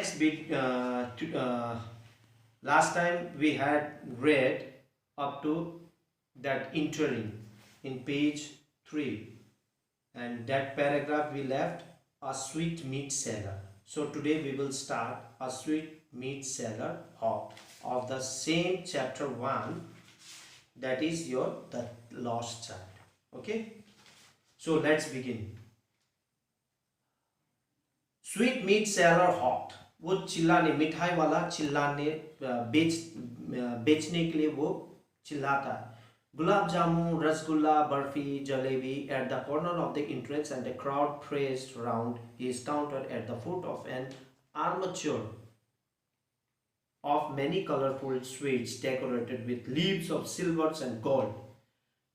next bit, last time we had read up to that entering in page 3, and that paragraph we left a sweet meat seller. So today we will start a sweet meat seller hop of the same chapter 1, that is your the lost child. Okay, so let's begin. Sweetmeat seller hot, वो चिल्लाने, मिठाई वाला चिल्लाने, बेचने के लिए वो चिल्लाता है. Gulab jamun, rasgulla, barfi, jalebi at the corner of the entrance, and the crowd pressed round his counter at the foot of an armature of many colorful sweets decorated with leaves of silvers and gold.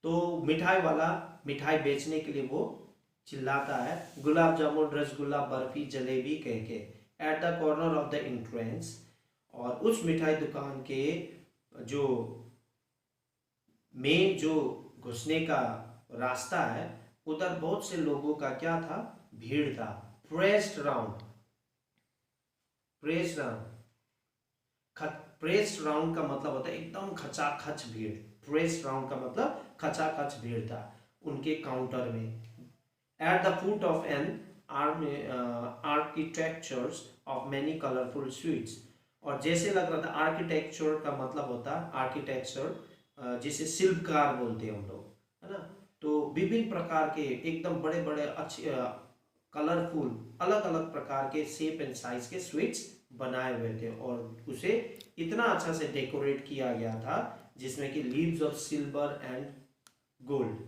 तो मिठाई वाला मिठाई बेचने के लिए वो चिल्लाता है, गुलाब जामुन, रसगुल्ला, बर्फी, जलेबी कह के, at the corner of the entrance, और उस मिठाई दुकान के जो मेन जो घुसने का रास्ता है उधर बहुत से लोगों का क्या था, भीड़ था. Pressed round, pressed round, pressed round का मतलब होता है एकदम खचाखच भीड़. प्रेस्ड राउंड का मतलब खचाखच भीड़ था उनके काउंटर में. At the foot of an architectures of many colorful sweets, और जैसे लग रहा था, आर्किटेक्चर का मतलब होता है आर्किटेक्चर जिसे शिल्पकार बोलते हैं हम लोग, है ना. तो विभिन्न प्रकार के एकदम बड़े बड़े अच्छे कलरफुल अलग अलग प्रकार के शेप एंड साइज के स्वीट्स बनाए हुए थे, और उसे इतना अच्छा से डेकोरेट किया गया था जिसमें कि leaves of silver and gold,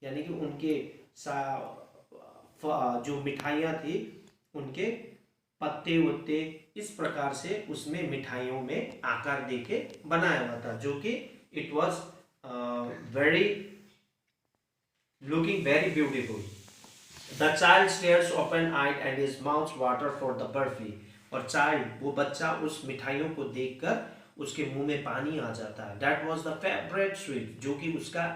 यानी कि उनके जो मिठाइयाँ थी उनके पत्ते वत्ते इस प्रकार से उसमें मिठाइयों में आकार देके बनाया हुआ था, जो कि it was very looking very beautiful. The child stares open eyed and his mouth water for the barfi, और चाइल्ड, वो बच्चा, उस मिठाइयों को देखकर उसके मुंह में पानी आ जाता है. That was the favourite sweet, जो कि उसका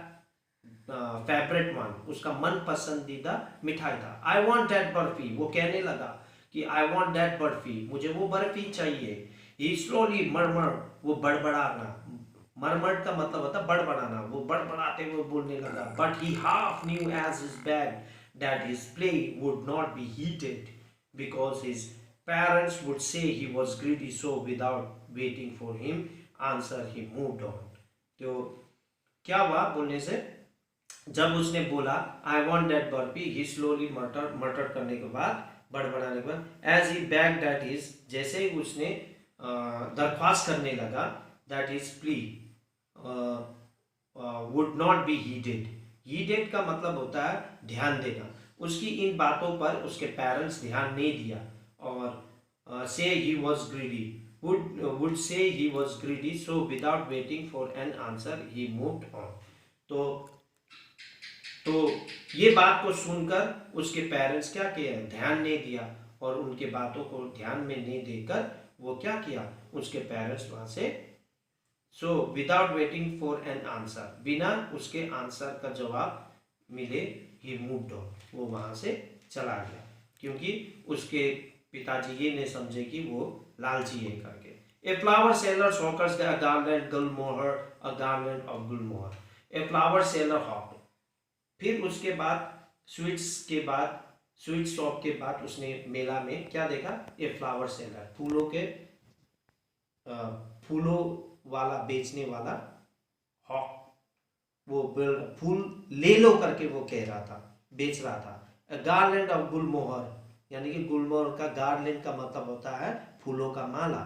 फेवरेट वन, उसका मन पसंदीदा मिठाई था. आई वॉन्ट दैट बर्फी, वो कहने लगा कि आई वॉन्ट दैट बर्फी, मुझे वो बर्फी चाहिए. ही स्लोली मरमर, वो बड़बड़ाना, मरमर का मतलब होता है बड़बड़ाना, वो बड़बड़ाते हुए बोलने लगा. But he half new age his bag that his play would not B heated because his parents would say he was greedy, so without waiting for him answer he moved on. तो क्या हुआ बोलने से, जब उसने बोला I want that barfi, he slowly mutter करने के बाद, बड़बड़ाने के बाद, as he beg that is, जैसे ही उसने दरख्वास्त करने लगा, that is plea would not be heeded. Heeded का मतलब होता है ध्यान देना. उसकी इन बातों पर उसके पेरेंट्स ध्यान नहीं दिया, और से he was greedy, would say he was greedy, so without waiting for an answer he moved on. तो ये बात को सुनकर उसके पेरेंट्स क्या किया, ध्यान नहीं दिया, और उनके बातों को ध्यान में नहीं देकर वो क्या किया, उसके पेरेंट्स वहां से, so without waiting for an answer, बिना उसके आंसर का जवाब मिले, ही मूव्ड ऑन, वो वहां से चला गया, क्योंकि उसके पिताजी ये नहीं समझे कि वो लालची है करके. A flower seller hawkers the garland gulmohar, a garland of gulmohar. A flower seller hawk, फिर उसके बाद स्वीट्स के बाद, स्वीट शॉप के बाद उसने मेला में क्या देखा, ए फ्लावर सेलर, फूलों के फूलों वाला बेचने वाला हॉक, वो फूल ले लो करके वो कह रहा था, बेच रहा था. ए गार्लैंड ऑफ गुलमोहर, यानी कि गुलमोहर का गार्लैंड का मतलब होता है फूलों का माला.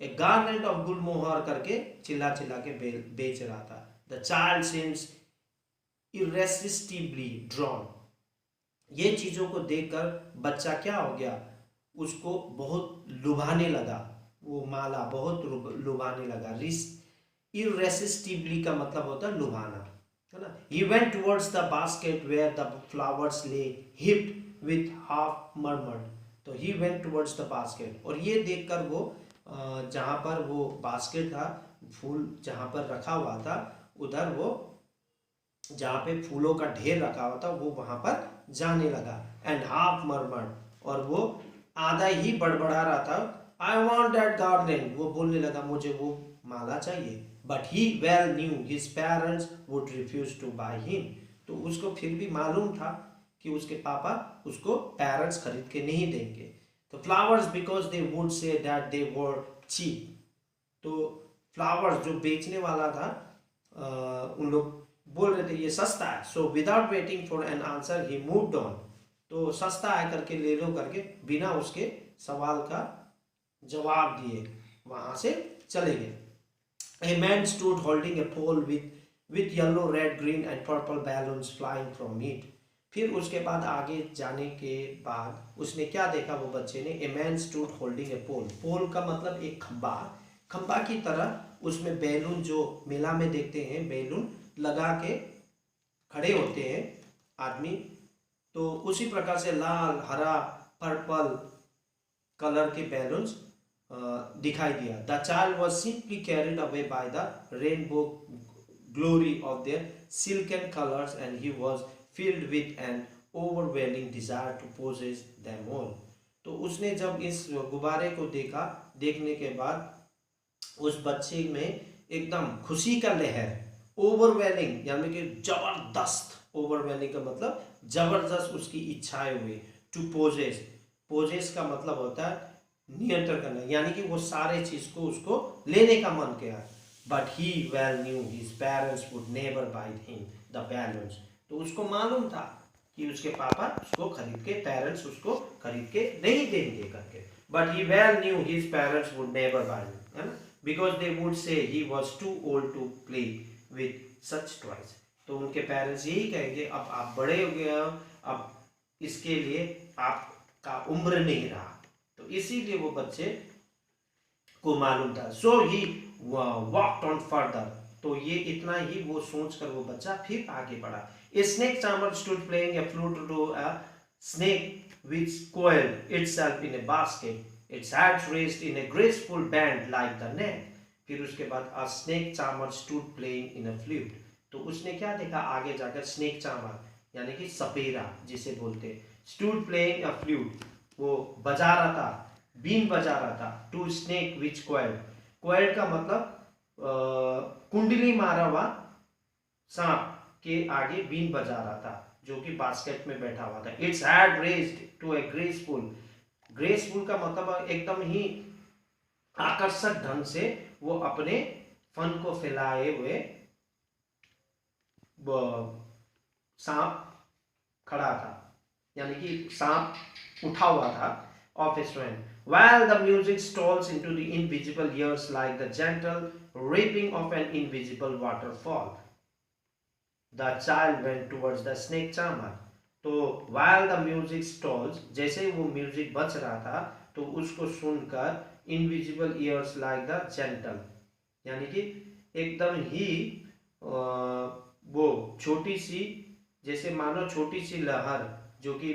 ए गार्लैंड ऑफ गुलमोहर करके चिल्ला चिल्ला के बेच रहा था. द चाइल्ड सीम्स इरेसिस्टिबली ड्रॉन, ये चीजों को देखकर बच्चा क्या हो गया, उसको बहुत लुभाने लगा, वो माला बहुत लुभाने लगा. इरेसिस्टिबली का मतलब होता है लुभाना, है ना. He went towards the basket where the flowers lay heaped with half murmured, तो he went towards the basket, और ये देखकर वो जहाँ पर वो बास्केट था, फूल जहाँ पर रखा हुआ था, उधर वो जहाँ पे फूलों का ढेर रखा हुआ था, वो वहाँ पर जाने लगा. एंड हाफ मरमर्ड, और वो आधा ही बड़बड़ा रहा था, आई वॉन्ट दैट गार्लैंड, वो बोलने लगा मुझे वो माला चाहिए। But he well knew his parents would refuse to buy him, तो उसको फिर भी मालूम था कि उसके पापा उसको पेरेंट्स खरीद के नहीं देंगे। तो flowers because they would say that they were cheap, तो फ्लावर्स जो बेचने वाला था उन लोग बोल रहे थे ये सस्ता है। So without waiting for an answer he moved on, तो सस्ता है करके ले लो करके बिना उसके सवाल का जवाब दिए वहां से चले गए। A man stood holding a pole with yellow, red, green and purple balloons flying from it. फिर उसके बाद आगे जाने के बाद उसने क्या देखा वो बच्चे ने, a man stood holding a pole, pole का मतलब एक खंबा, खंबा की तरह उसमें बैलून जो मेला में देखते हैं बैलून लगा के खड़े होते हैं आदमी, तो उसी प्रकार से लाल हरा पर्पल कलर के बैलून्स दिखाई दिया। The child was simply carried away by the rainbow glory of their silken colours and he was filled with an overwhelming desire to possess them all। तो उसने जब इस गुब्बारे को देखा, देखने के बाद उस बच्चे में एकदम खुशी का लहर, ओवरवेलिंग यानी कि जबरदस्त, ओवरवेलिंग का मतलब जबरदस्त उसकी इच्छाएं हुई। टू पोजेस, पोजेस का मतलब होता है नियंत्रण करना, यानी कि वो सारे चीज को उसको लेने का मन किया। But he well knew his parents would never buy him the balloons, तो उसको मालूम था कि उसके पापा उसको खरीद के, पेरेंट्स उसको खरीद के नहीं देंगे करके। But he well knew his parents would never buy him, है ना, because they would say he was too old to play with such toys. तो उनके पेरेंट्स यही कहेंगे अब आप बड़े हो गए हो, अब इसके लिए आपका उम्र नहीं रहा, तो इसीलिए वो बच्चे को मालूम था। सो ही वॉकड ऑन फर्दर, तो ये इतना ही वो सोचकर वो बच्चा फिर आगे बढ़ा। A snake charmer stood playing a flute to a snake which coiled itself in a basket. Its head raised in a graceful band like the neck. फिर उसके बाद a snake charmer stood playing in a flute. तो उसने क्या देखा आगे जाकर, snake charmer यानी कि सपेरा जिसे बोलते, stood playing a flute, वो बजा रहा था, बीन बजा रहा था। To snake which coiled, coiled का मतलब कुंडली मारा हुआ सांप के आगे बीन बजा रहा था, जो कि बास्केट में बैठा हुआ था। Its had raised to a graceful, graceful का मतलब एकदम ही आकर्षक ढंग से वो अपने फन को फैलाए हुए सांप खड़ा था, यानी कि सांप उठा हुआ था of a strand. While the music stalls into the invisible ears like the gentle ripping of an invisible waterfall, the child went towards the snake charmer। तो while the music stalls, जैसे ही वो म्यूजिक बज रहा था तो उसको सुनकर invisible ears like the gentle, यानी कि एकदम ही वो छोटी सी, जैसे मानो छोटी सी लहर, जो कि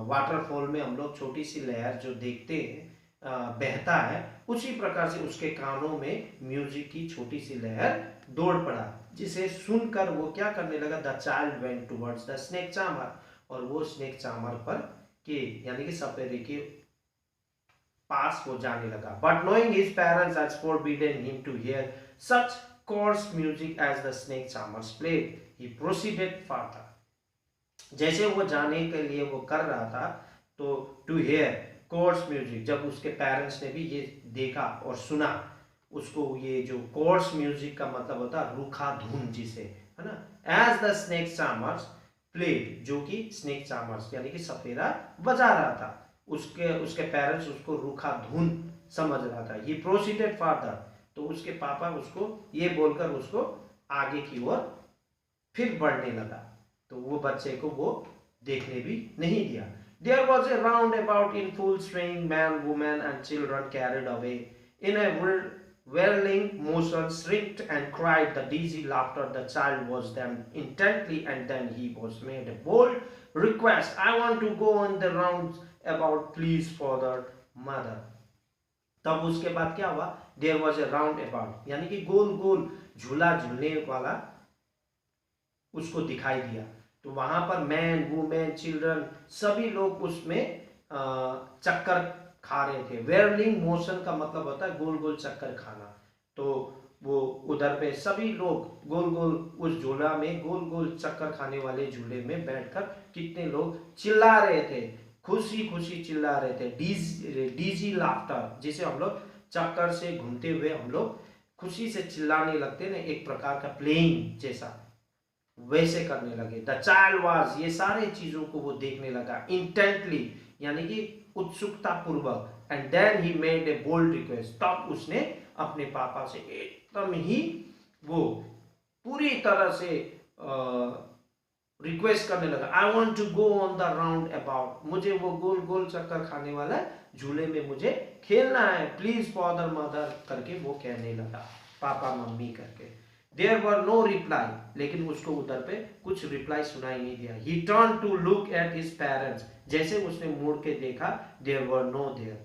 वाटरफॉल में हम लोग छोटी सी लहर जो देखते हैं बहता है, उसी प्रकार से उसके कानों में म्यूजिक की छोटी सी लहर दौड़ पड़ा, जिसे सुनकर वो क्या करने लगा, the child went towards the snake charmer, और वो स्नेक चार्मर पर के यानी कि सपेरे के पास वो जाने लगा। But knowing his parents had forbidden him to hear such coarse music as the snake charmers played, he proceeded further. जैसे वो जाने के लिए वो कर रहा था, तो टू हियर कोर्स म्यूजिक, जब उसके पेरेंट्स ने भी ये देखा और सुना, उसको ये जो कोर्स म्यूजिक का मतलब होता है रूखा धुन जिसे, है ना, as the snake charmers played, जो कि स्नेक चार्मर्स यानी कि सपेरा बजा रहा था, उसके पेरेंट्स उसको रूखा धुन समझ रहा था। ही प्रोसीडेड फर्दर, तो उसके पापा उसको ये बोलकर उसको आगे की ओर फिर बढ़ने लगा, तो वो बच्चे को वो देखने भी नहीं दिया। There was a roundabout in full swing, man, woman and children carried away in a whirling motion, shrieked and cried the dizzy laughter. The child watched them intently and then he was made a bold request. I want to go on the roundabout, please, father, mother. तब उसके बाद क्या हुआ, There was a roundabout यानी कि गोल गोल झूला झूलने वाला उसको दिखाई दिया। तो वहां पर मैन, वुमेन, चिल्ड्रन सभी लोग उसमें चक्कर खा रहे थे। व्हिर्लिंग मोशन का मतलब होता है गोल गोल चक्कर खाना। तो वो उधर पे सभी लोग गोल गोल उस झूला में गोल गोल चक्कर खाने वाले झूले में बैठकर कितने लोग चिल्ला रहे थे, खुशी खुशी चिल्ला रहे थे। डीजी लाफ्टर, जिसे हम लोग चक्कर से घूमते हुए हम लोग खुशी से चिल्लाने लगते ना, एक प्रकार का प्लेइंग जैसा, वैसे करने लगे। द चाइल्ड वाज, ये सारे चीजों को वो देखने लगा इंटेंटली, यानी कि उत्सुकता पूर्वक। And then he made a bold request, तब उसने अपने पापा से एकदम ही वो पूरी तरह से रिक्वेस्ट करने लगा, I want to go on the roundabout, मुझे वो गोल गोल चक्कर खाने वाला झूले में मुझे खेलना है, प्लीज फादर मदर करके वो कहने लगा, पापा मम्मी करके। देयर वर नो रिप्लाई, लेकिन उसको उधर पे कुछ रिप्लाई सुनाई नहीं दिया। He turn to look at his parents, जैसे उसने मुड़ के देखा, देयर वर नो देयर,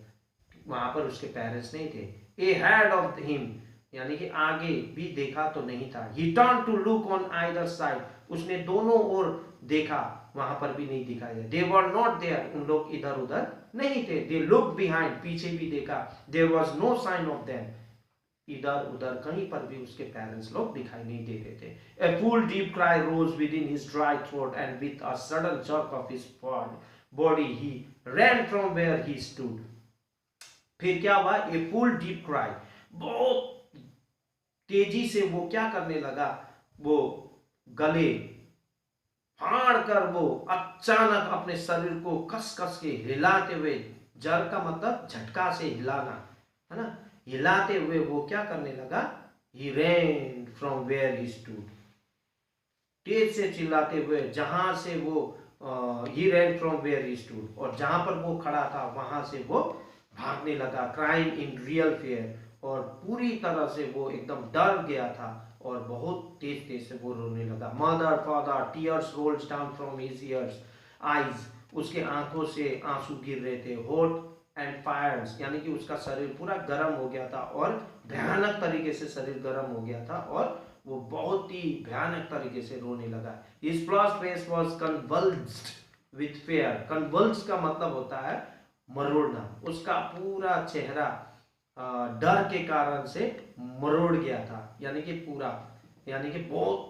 वहां पर उसके पेरेंट्स नहीं थे। ए हेड ऑफ हिम, यानी कि आगे भी देखा तो नहीं था। He turn to look on either side, उसने दोनों ओर देखा, वहां पर भी नहीं दिखाई दिया। दे वर नॉट देयर, उन लोग इधर उधर नहीं थे। दे लुक बिहाइंड, पीछे भी देखा, there was no sign of them, इधर उधर कहीं पर भी उसके पेरेंट्स लोग दिखाई नहीं दे रहे थे। A full deep cry rose within his dry throat and with a sudden jerk of his body he ran from where he stood. फिर क्या हुआ, ए फुल डीप क्राई, बहुत तेजी से वो क्या करने लगा, वो गले फाड़ कर वो अचानक अपने शरीर को कस कस के हिलाते हुए, जर का मतलब झटका से हिलाना है ना, हिलाते हुए वो क्या करने लगा, he ran from where he stood, तेज से चिल्लाते हुए जहां से वो he ran from where he stood, और जहां पर वो खड़ा था वहां से वो भागने लगा, क्राइंग इन रियल फियर, और पूरी तरह से वो एकदम डर गया था और बहुत तेज तेज से वो रोने लगा। Mother father, tears rolls down from his ears eyes, उसके आंखों से आंसू गिर रहे थे। हॉट एंड फायर्स, यानी कि उसका शरीर पूरा गर्म हो गया था और भयानक तरीके से शरीर गर्म हो गया था और वो बहुत ही भयानक तरीके से रोने लगा। His flushed face was convulsed with fear, convulse का मतलब होता है मरोड़ना, उसका पूरा चेहरा डर के कारण से मरोड़ गया था, यानी कि पूरा, यानी कि बहुत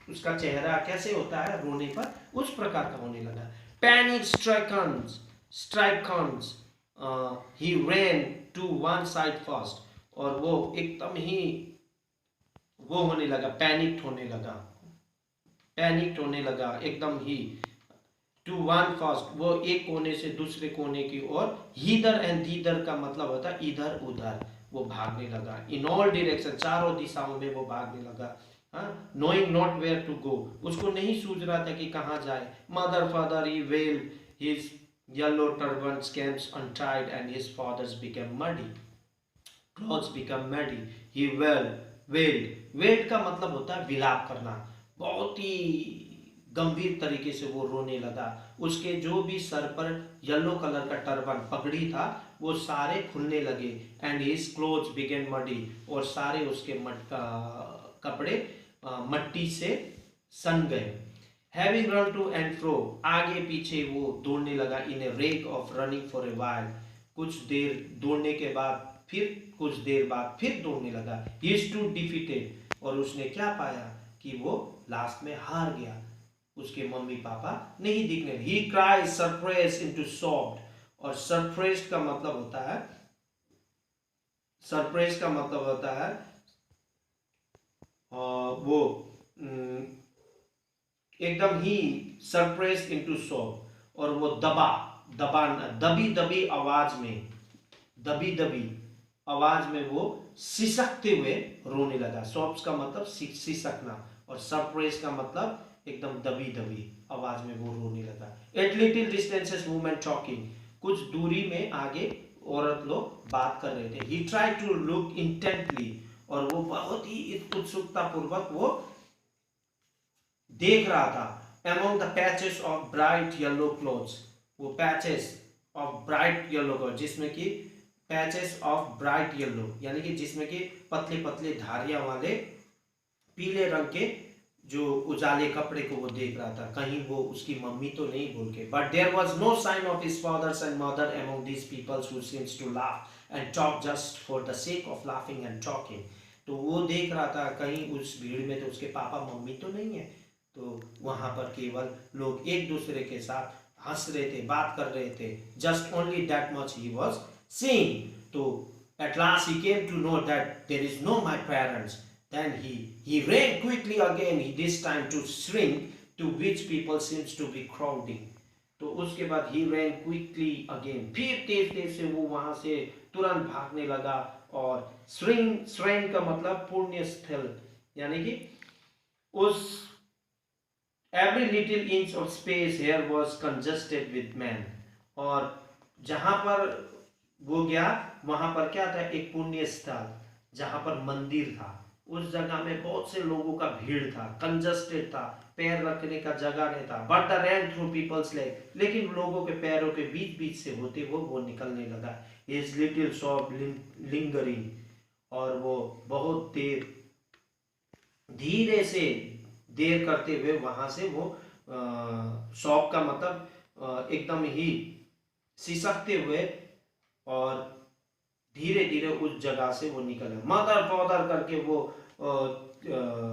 उसका चेहरा कैसे होता है रोने पर, उस प्रकार का होने लगा। Panic stricken he ran to one side first, और वो एकदम ही वो होने लगा, पैनिक होने लगा एकदम ही। टू वन फर्स्ट, वो एक कोने से दूसरे कोने की ओर। हीदर एंड दीदर का मतलब होता है इधर उधर, वो भागने लगा। इन ऑल डायरेक्शन, चारों दिशाओं में वो भागने लगा। Knowing not where to go, उसको नहीं सूझ रहा था कि कहाँ जाए। Mother father he wailed, his yellow turban scams untied and his fathers became muddy, clothes became muddy, he wailed का मतलब होता है विलाप करना, बहुत ही गंभीर तरीके से वो रोने लगा। उसके जो भी सर पर येलो कलर का टर्बन पगड़ी था वो सारे खुलने लगे। And his clothes began muddy, और सारे उसके कपड़े मट्टी से सन गए। Having run to and fro, आगे पीछे वो दौड़ने लगा। In a wreck of running for a while, कुछ देर दौड़ने के बाद फिर कुछ देर बाद फिर दौड़ने लगा। ही स्टूड डिफीटेड, और उसने क्या पाया कि वो लास्ट में हार गया, उसके मम्मी पापा नहीं दिखने। He cried surprise into soft, और सरप्राइज का मतलब होता है, सरप्राइज का मतलब होता है वो एकदम ही सरप्राइज इनटू सॉफ्ट, और वो दबी दबी आवाज में वो सिसकते हुए रोने लगा। सॉफ्ट का मतलब सिसकना, और सरप्राइज का मतलब एकदम दबी आवाज में वो रोने लगा। At little distances women talking, कुछ दूरी में आगे औरत लोग बात कर रहे थे। ही ट्राई टू लुक इंटेंटली, और वो बहुत ही उत्सुकता पूर्वक वो देख रहा था। Among the patches of bright yellow clothes, वो patches of bright yellow cloth, जिसमें कि पैचेस ऑफ ब्राइट येलो, यानी कि जिसमें कि पतले पतले धारियां वाले पीले रंग के जो उजाले कपड़े को वो देख रहा था, कहीं वो उसकी मम्मी तो नहीं बोल के. But there was no sign of his fathers and mother among these peoples who seems to laugh and talk just for the sake of laughing and talking. तो वो देख रहा था कहीं उस भीड़ में तो उसके पापा मम्मी तो नहीं है. तो वहां पर केवल लोग एक दूसरे के साथ हंस रहे थे, बात कर रहे थे. Just only that much he was seeing. तो at last he came to know that there is no my parents. Then he ran quickly again, this time to shrink, to which people seems to be crowding. तो उसके बाद he ran quickly again, फिर तेज तेज से वो वहां से तुरंत भागने लगा. और श्रेण का मतलब पुण्य स्थल, यानी कि उस every little inch of space here was congested with men. और जहां पर वो गया वहां पर क्या था, एक पुण्य स्थल जहां पर मंदिर था. उस जगह में बहुत से लोगों का भीड़ था, कंजस्टेड था, पैर रखने का जगह नहीं था. But the ran through peoples leg, लेकिन लोगों के पैरों के बीच बीच से होते वो निकलने लगा. हिज लिटिल शॉप लिंगरिंग, और वो बहुत देर धीरे से देर करते हुए वहां से वो शॉप का मतलब एकदम ही सिसकते हुए और धीरे धीरे उस जगह से वो निकले. मदर फादर करके वो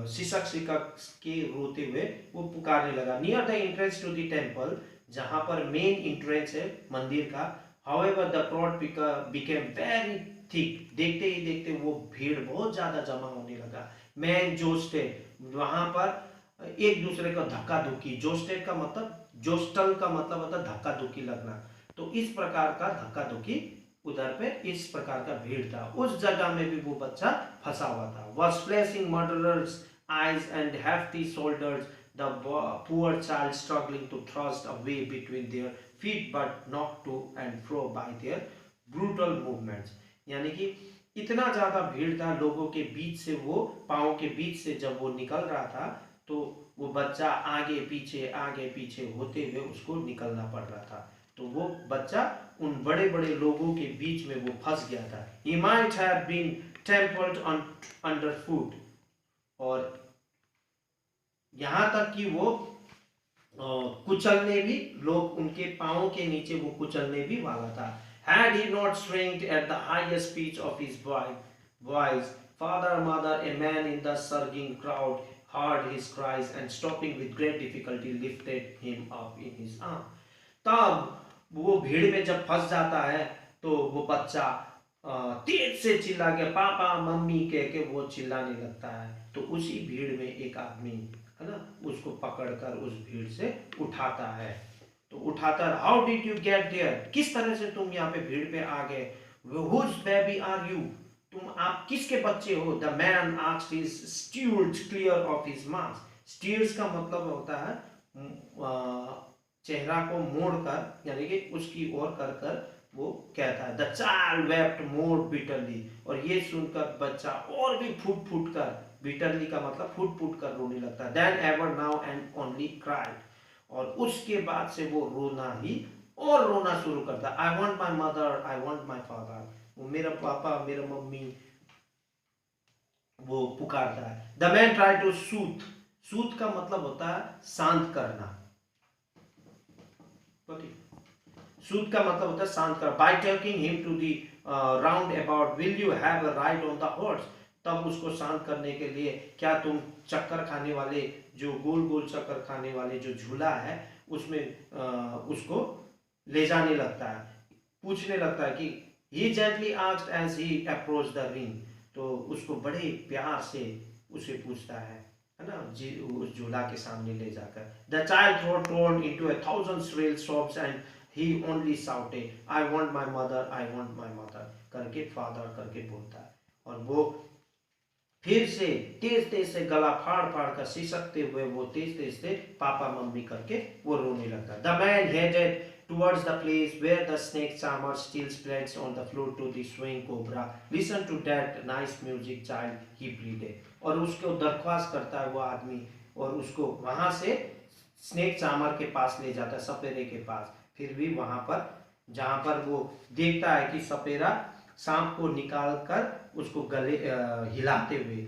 सिसक सिसक के रोते हुए वो पुकारने लगा. Near the entrance to the temple, जहां पर मेन एंट्रेंस है मंदिर का. However the crowd became very thick. देखते ही देखते वो भीड़ बहुत ज्यादा जमा होने लगा. मैन जोस्टेड, वहां पर एक दूसरे को धक्का धुक्की. जोस्टेड का मतलब, जोस्टल का मतलब होता है धक्का धुक्की लगना. तो इस प्रकार का धक्का धुक्की उधर पे इस प्रकार का भीड़ था. उस जगह में भी वो बच्चा फंसा हुआ था. was flashing murderers eyes and hefty shoulders, the poor child struggling to thrust a way between their feet but knocked to and fro by their brutal movements. यानी कि इतना ज्यादा भीड़ था लोगों के बीच से, वो पांव के बीच से जब वो निकल रहा था तो वो बच्चा आगे पीछे होते हुए उसको निकलना पड़ रहा था. तो वो बच्चा उन बड़े बड़े लोगों के बीच में वो फंस गया था. He might have been trampled underfoot, और यहां तक कि वो कुचलने भी, लोग उनके पांव के नीचे वो कुचलने भी वाला था. Had he not shrieked at the highest pitch of his voice, father, mother, a man in the surging crowd heard his cries and stopping with great difficulty lifted him up in his arm. तब वो भीड़ में जब फंस जाता है तो वो बच्चा तेज से चिल्ला के पापा मम्मी कह के वो चिल्लाने लगता है. तो उसी भीड़ में एक आदमी है ना उसको पकड़कर उस भीड़ से उठाता है. तो उठाता, how did you get there, किस तरह से तुम यहाँ पे भीड़ पे आ गए. हुज बेबी आर यू, आप किसके बच्चे हो. The man asked his stewards clear of his mask. Stewards का मतलब होता है चेहरा को मोड़कर, यानी कि उसकी ओर कर वो कहता है. The child wept more bitterly, और ये सुनकर बच्चा और भी फूट फूट कर, बिटरली का मतलब फूट फूट कर रोने लगता है. Then ever now and only cried, और उसके बाद से वो रोना ही और रोना शुरू करता. I want my mother, I want my father, वो मेरा पापा मेरा मम्मी वो पुकारता है. The man try to soothe का मतलब होता है शांत करना. सूद का मतलब होता है शांत कर. By taking him to the round about, will you have a ride on the horse. तब उसको शांत करने के लिए, क्या तुम चक्कर खाने वाले, जो गोल गोल चक्कर खाने वाले जो झूला है उसमें उसको ले जाने लगता है. पूछने लगता है कि he gently asked as he approached the ring. तो उसको बड़े प्यार से उसे पूछता है ना जी, उस झूला के सामने ले जाकर. The child throat torn into 1,000 shrill sobs and he only shouted, I want my mother, I want my mother करके father करके बोलता है. और वो फिर से तेज से गला फाड़ कर सिसकते हुए वो तेज से पापा मम्मी करके वो रोने लगता है. The man headed towards the place where the snake charmer still spreads on the floor to the swing cobra. Listen to that nice music, child, he pleaded. और उसको दरख्वास्त करता है वो आदमी, और उसको वहां से स्नेक चामर के पास ले जाता है, सपेरे के पास. फिर भी वहां पर जहां पर वो देखता है कि सपेरा सांप को निकाल कर उसको गले हिलाते हुए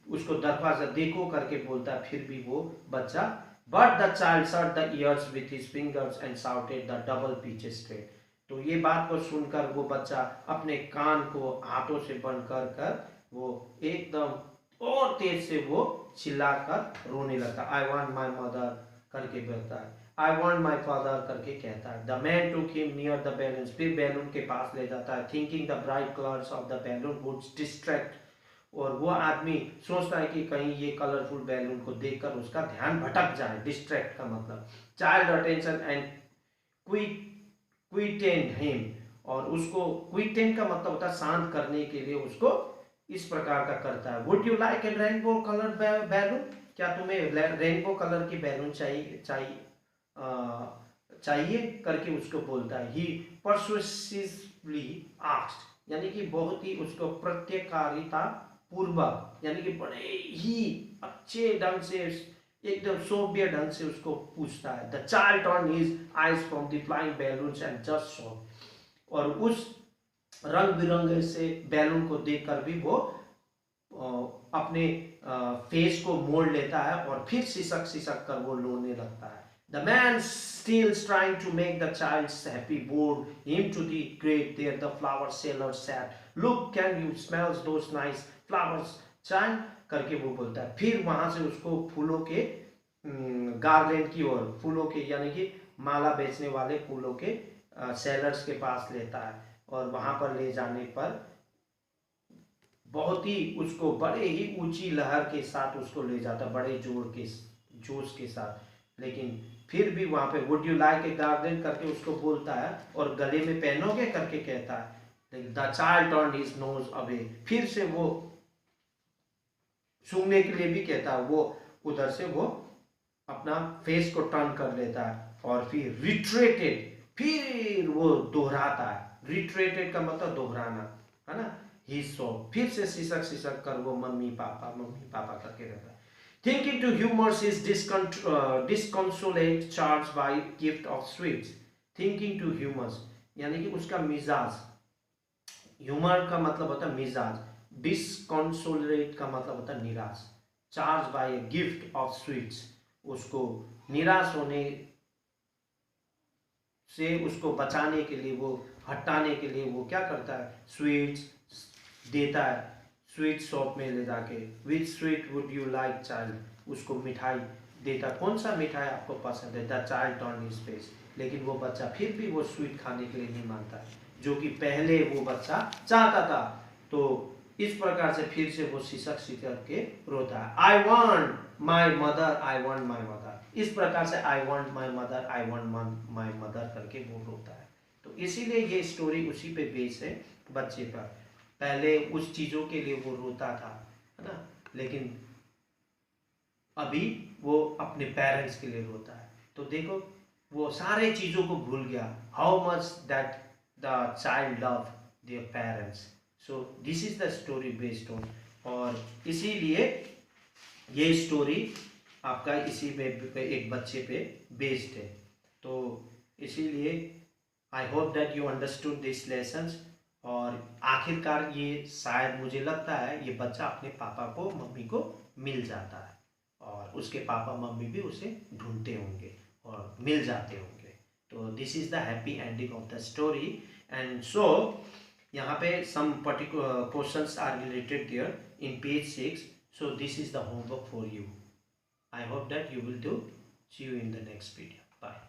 उसको दरवाजा देखो करके बोलता है, फिर भी वो बच्चा, but the child shut the years with his fingers and shouted the double pitch straight. तो ये बात को सुनकर वो बच्चा अपने कान को हाथों से बंद कर कर वो एकदम और तेज से वो चिल्लाकर रोने लगता। आई वांट माई मदर करके बोलता है, आई वांट माई फादर करके कहता है। The man took him near the balloons, फिर बैलून के पास ले जाता है, thinking the bright colours of the balloon would distract. और वो आदमी सोचता है कि कहीं ये कलरफुल बैलून को देखकर उसका ध्यान भटक जाए। डिस्ट्रैक्ट का मतलब चाइल्ड अटेंशन एंड क्विटेंड हिम, और उसको क्विटेंड का मतलब होता है शांत करने के लिए उसको इस प्रकार का करता है। Would you like a rainbow colour balloon, क्या तुम्हें रेनबो कलर की बैलून चाहिए करके उसको बोलता है। ही परसुएसिवली आस्क्ड, यानी कि बहुत ही उसको प्रत्यकारिता पूर्वक, यानी कि बड़े ही अच्छे ढंग से एकदम सभ्य ढंग से उसको पूछता है। The child turn his eyes from the flying balloons and just saw, और उस रंग बिरंगे से बैलून को देखकर भी वो अपने फेस को मोड़ लेता है और फिर सिसक सिसक कर वो रोने लगता है। The man still trying to make the child happy bored him to the grate. There the flower seller sat. Look, can you smell those nice flowers, child? करके वो बोलता है। फिर वहां से उसको फूलों के गार्डन की ओर, फूलों के यानी कि माला बेचने वाले फूलों के सेलर्स के पास लेता है, और वहां पर ले जाने पर बहुत ही उसको बड़े ही ऊंची लहर के साथ उसको ले जाता, बड़े जोश के साथ। लेकिन फिर भी वहां पे would you like a garden करके उसको बोलता है और गले में पहनोगे करके कहता है। लेकिन the child turn his nose away, फिर से वो सूंघने के लिए भी कहता है, वो उधर से वो अपना फेस को टर्न कर लेता है और फिर रिट्रेटेड, फिर वो दोहराता है। रिट्रेटेड का मतलब दोहराना है ना। ही सो, फिर से सिसक सिसक कर वो मम्मी पापा करके रहता है। Thinking to humors his disconsolate charge by gift of sweets. Thinking to humors यानी कि उसका मिजाज, ह्यूमर का मतलब होता है मिजाज, डिसकॉन्सोलेट का मतलब होता है निराश, charge by a gift of sweets, उसको निराश होने से उसको बचाने के लिए, वो हटाने के लिए वो क्या करता है, स्वीट्स देता है स्वीट शॉप में ले जाके। Which sweet would you like child, उसको मिठाई देता, कौन सा मिठाई आपको पसंद है। The child turn his face, लेकिन वो बच्चा फिर भी वो स्वीट खाने के लिए नहीं मानता, जो कि पहले वो बच्चा चाहता था। तो इस प्रकार से फिर से वो सिसक सिसक के रोता है। आई want my mother, I want my mother, इस प्रकार से आई want my mother, I want my mother करके वो रोता है। तो इसीलिए ये स्टोरी उसी पे बेस है, बच्चे पर। पहले उस चीज़ों के लिए वो रोता था, है ना, लेकिन अभी वो अपने पेरेंट्स के लिए रोता है। तो देखो वो सारे चीज़ों को भूल गया, how much that the child love their parents. So this is the story based on, और इसीलिए ये स्टोरी आपका इसी में एक बच्चे पे बेस्ड है। तो इसीलिए आई hope that you understood this lessons. और आखिरकार ये शायद मुझे लगता है ये बच्चा अपने पापा को, मम्मी को मिल जाता है, और उसके पापा मम्मी भी उसे ढूंढते होंगे और मिल जाते होंगे। तो this is the happy ending of the story. And so यहाँ पे some particular questions are related there in page 6। So this is the homework for you. I hope that you will do. See you in the next video. Bye.